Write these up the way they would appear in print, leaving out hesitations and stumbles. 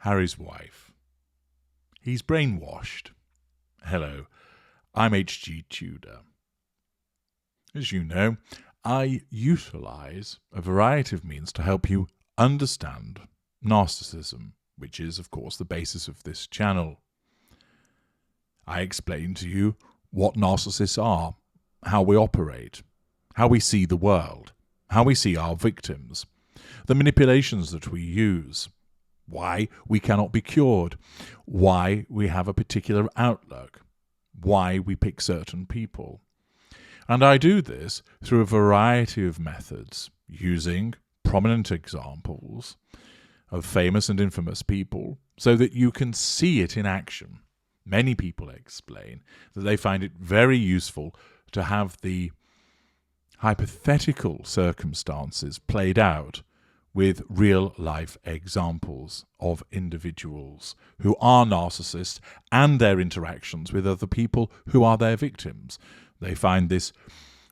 Harry's wife. He's brainwashed. Hello, I'm H.G. Tudor. As you know, I utilise a variety of means to help you understand narcissism, which is, of course, the basis of this channel. I explain to you what narcissists are, how we operate, how we see the world, how we see our victims, the manipulations that we use, why we cannot be cured, why we have a particular outlook, why we pick certain people. And I do this through a variety of methods, using prominent examples of famous and infamous people so that you can see it in action. Many people explain that they find it very useful to have the hypothetical circumstances played out with real-life examples of individuals who are narcissists and their interactions with other people who are their victims. They find this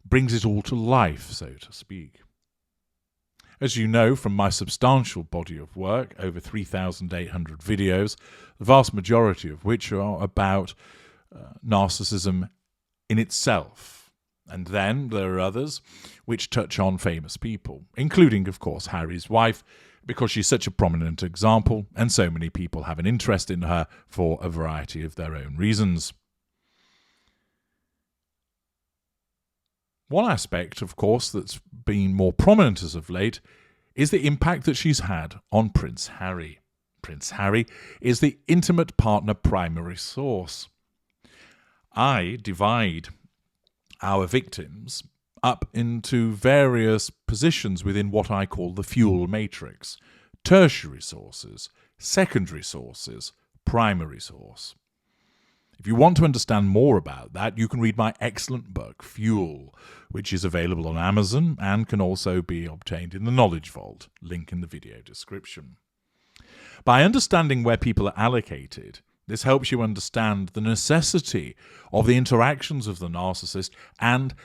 brings it all to life, so to speak. As you know from my substantial body of work, over 3,800 videos, the vast majority of which are about narcissism in itself. And then there are others which touch on famous people, including, of course, Harry's wife, because she's such a prominent example, and so many people have an interest in her for a variety of their own reasons. One aspect, of course, that's been more prominent as of late is the impact that she's had on Prince Harry. Prince Harry is the intimate partner primary source. I divide our victims up into various positions within what I call the fuel matrix: tertiary sources, secondary sources, primary source. If you want to understand more about that, you can read my excellent book, Fuel, which is available on Amazon and can also be obtained in the Knowledge Vault, link in the video description. By understanding where people are allocated, this helps you understand the necessity of the interactions of the narcissist and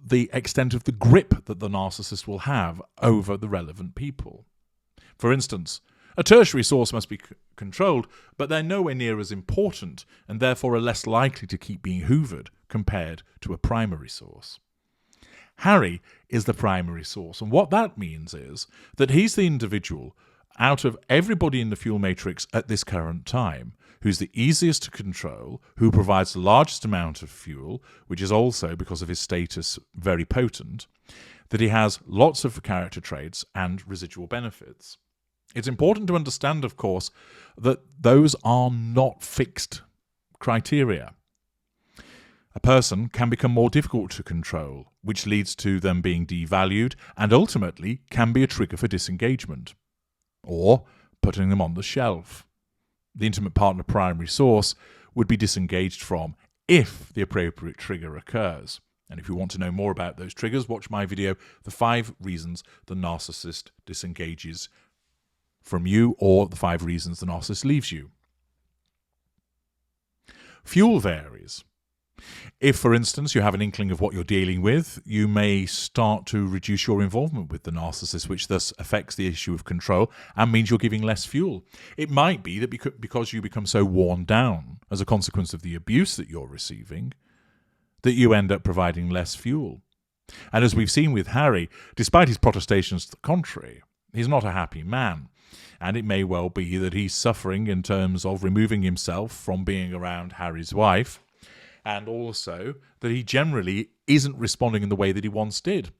the extent of the grip that the narcissist will have over the relevant people. For instance, a tertiary source must be controlled, but they're nowhere near as important and therefore are less likely to keep being hoovered compared to a primary source. Harry is the primary source, and what that means is that he's the individual out of everybody in the fuel matrix at this current time who's the easiest to control, who provides the largest amount of fuel, which is also, because of his status, very potent, that he has lots of character traits and residual benefits. It's important to understand, of course, that those are not fixed criteria. A person can become more difficult to control, which leads to them being devalued and ultimately can be a trigger for disengagement, or putting them on the shelf. The intimate partner primary source would be disengaged from if the appropriate trigger occurs. And if you want to know more about those triggers, watch my video, The 5 Reasons the Narcissist Disengages from You, or The 5 Reasons the Narcissist Leaves You. Fuel varies. If, for instance, you have an inkling of what you're dealing with, you may start to reduce your involvement with the narcissist, which thus affects the issue of control and means you're giving less fuel. It might be that because you become so worn down as a consequence of the abuse that you're receiving, that you end up providing less fuel. And as we've seen with Harry, despite his protestations to the contrary, he's not a happy man. And it may well be that he's suffering in terms of removing himself from being around Harry's wife, and also that he generally isn't responding in the way that he once did.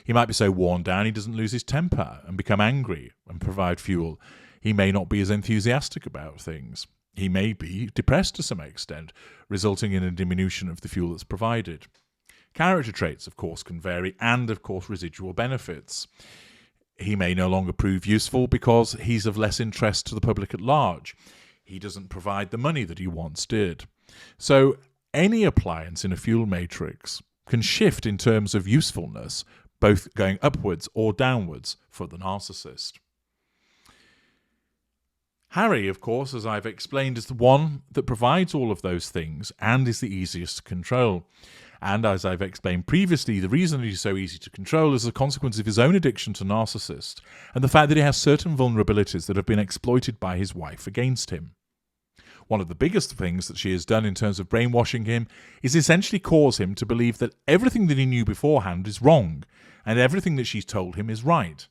He might be so worn down he doesn't lose his temper and become angry and provide fuel. He may not be as enthusiastic about things. He may be depressed to some extent, resulting in a diminution of the fuel that's provided. Character traits, of course, can vary, and, of course, residual benefits. He may no longer prove useful because he's of less interest to the public at large. He doesn't provide the money that he once did. So any appliance in a fuel matrix can shift in terms of usefulness, both going upwards or downwards for the narcissist. Harry, of course, as I've explained, is the one that provides all of those things and is the easiest to control. And as I've explained previously, the reason that he's so easy to control is a consequence of his own addiction to Narcissist and the fact that he has certain vulnerabilities that have been exploited by his wife against him. One of the biggest things that she has done in terms of brainwashing him is essentially cause him to believe that everything that he knew beforehand is wrong and everything that she's told him is right.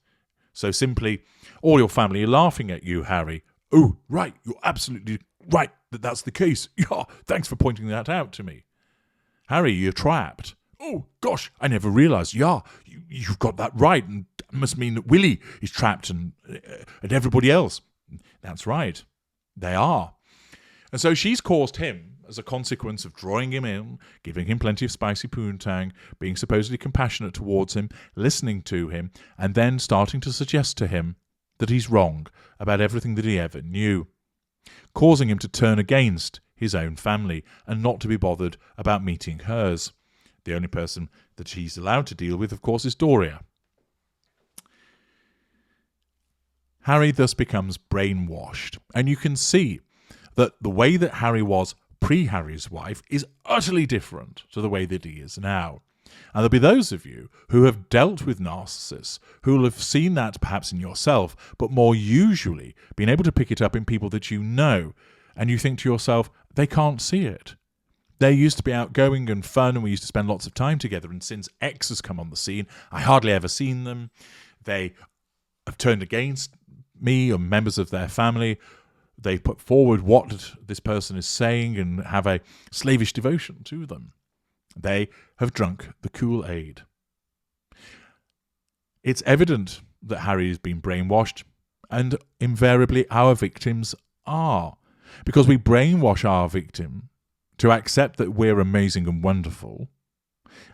So simply, all your family are laughing at you, Harry. Oh, right, you're absolutely right that that's the case. Yeah, thanks for pointing that out to me. Harry, you're trapped. Oh, gosh, I never realised. Yeah, you've got that right, and that must mean that Willie is trapped and everybody else. That's right, they are. And so she's caused him, as a consequence of drawing him in, giving him plenty of spicy poontang, being supposedly compassionate towards him, listening to him, and then starting to suggest to him that he's wrong about everything that he ever knew, causing him to turn against his own family and not to be bothered about meeting hers. The only person that she's allowed to deal with, of course, is Doria. Harry thus becomes brainwashed, and you can see that the way that Harry was pre-Harry's wife is utterly different to the way that he is now. And there'll be those of you who have dealt with narcissists who will have seen that perhaps in yourself, but more usually been able to pick it up in people that you know, and you think to yourself, they can't see it. They used to be outgoing and fun, and we used to spend lots of time together, and since X has come on the scene, I hardly ever seen them. They have turned against me or members of their family. They put forward what this person is saying and have a slavish devotion to them. They have drunk the Kool-Aid. It's evident that Harry has been brainwashed, and invariably our victims are, because we brainwash our victim to accept that we're amazing and wonderful,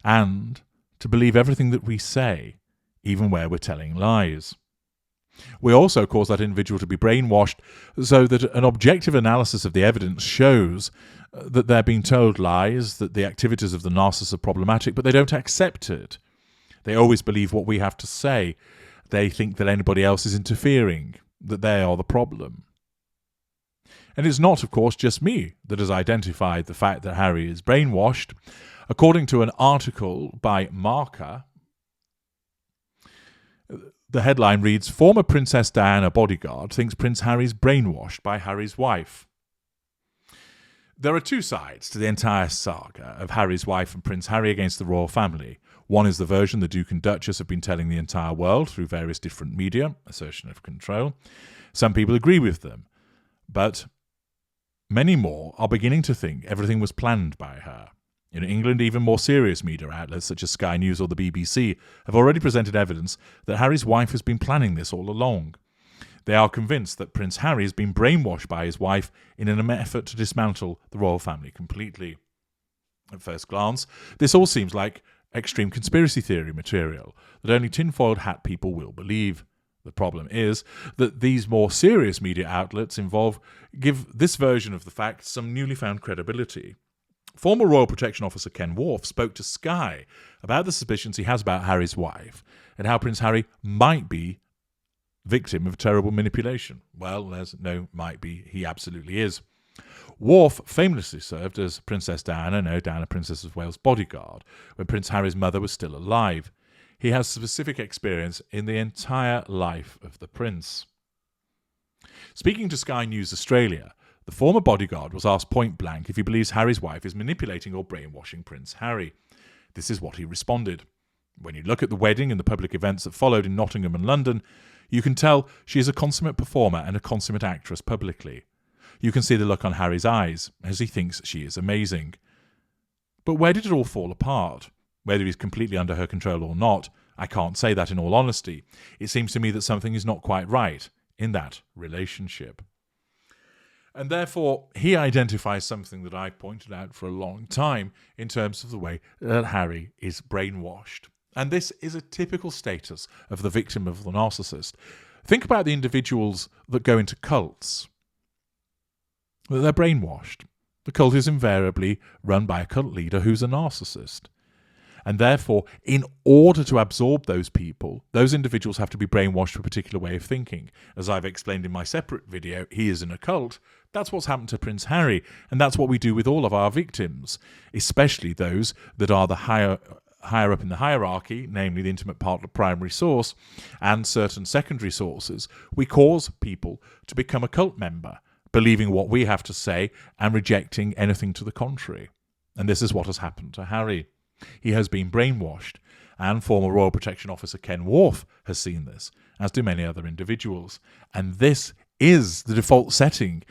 and to believe everything that we say, even where we're telling lies. We also cause that individual to be brainwashed so that an objective analysis of the evidence shows that they're being told lies, that the activities of the narcissist are problematic, but they don't accept it. They always believe what we have to say. They think that anybody else is interfering, that they are the problem. And it's not, of course, just me that has identified the fact that Harry is brainwashed. According to an article by Markle, the headline reads, "Former Princess Diana bodyguard thinks Prince Harry's brainwashed by Harry's wife." There are two sides to the entire saga of Harry's wife and Prince Harry against the royal family. One is the version the Duke and Duchess have been telling the entire world through various different media, assertion of control. Some people agree with them, but many more are beginning to think everything was planned by her. In England, even more serious media outlets such as Sky News or the BBC have already presented evidence that Harry's wife has been planning this all along. They are convinced that Prince Harry has been brainwashed by his wife in an effort to dismantle the royal family completely. At first glance, this all seems like extreme conspiracy theory material that only tinfoiled hat people will believe. The problem is that these more serious media outlets give this version of the facts some newly found credibility. Former Royal Protection Officer Ken Worf spoke to Sky about the suspicions he has about Harry's wife and how Prince Harry might be victim of terrible manipulation. Well, there's no might be, he absolutely is. Worf famously served as Princess Diana, Diana Princess of Wales' bodyguard, when Prince Harry's mother was still alive. He has specific experience in the entire life of the prince. Speaking to Sky News Australia, the former bodyguard was asked point blank if he believes Harry's wife is manipulating or brainwashing Prince Harry. This is what he responded. When you look at the wedding and the public events that followed in Nottingham and London, you can tell she is a consummate performer and a consummate actress publicly. You can see the look on Harry's eyes as he thinks she is amazing. But where did it all fall apart? Whether he's completely under her control or not, I can't say that in all honesty. It seems to me that something is not quite right in that relationship. And therefore, he identifies something that I've pointed out for a long time in terms of the way that Harry is brainwashed. And this is a typical status of the victim of the narcissist. Think about the individuals that go into cults. They're brainwashed. The cult is invariably run by a cult leader who's a narcissist. And therefore, in order to absorb those people, those individuals have to be brainwashed to a particular way of thinking. As I've explained in my separate video, he is in a cult. That's what's happened to Prince Harry, and that's what we do with all of our victims, especially those that are the higher up in the hierarchy, namely the intimate partner primary source, and certain secondary sources. We cause people to become a cult member, believing what we have to say and rejecting anything to the contrary. And this is what has happened to Harry. He has been brainwashed, and former Royal Protection Officer Ken Wharf has seen this, as do many other individuals. And this is the default setting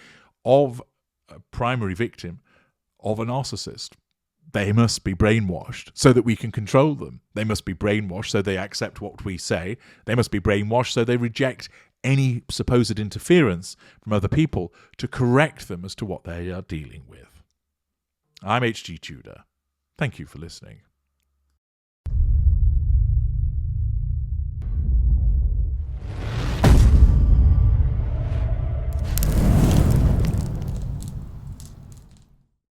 of a primary victim of a narcissist. They must be brainwashed so that we can control them. They must be brainwashed so they accept what we say. They must be brainwashed so they reject any supposed interference from other people to correct them as to what they are dealing with. I'm H.G. Tudor. Thank you for listening.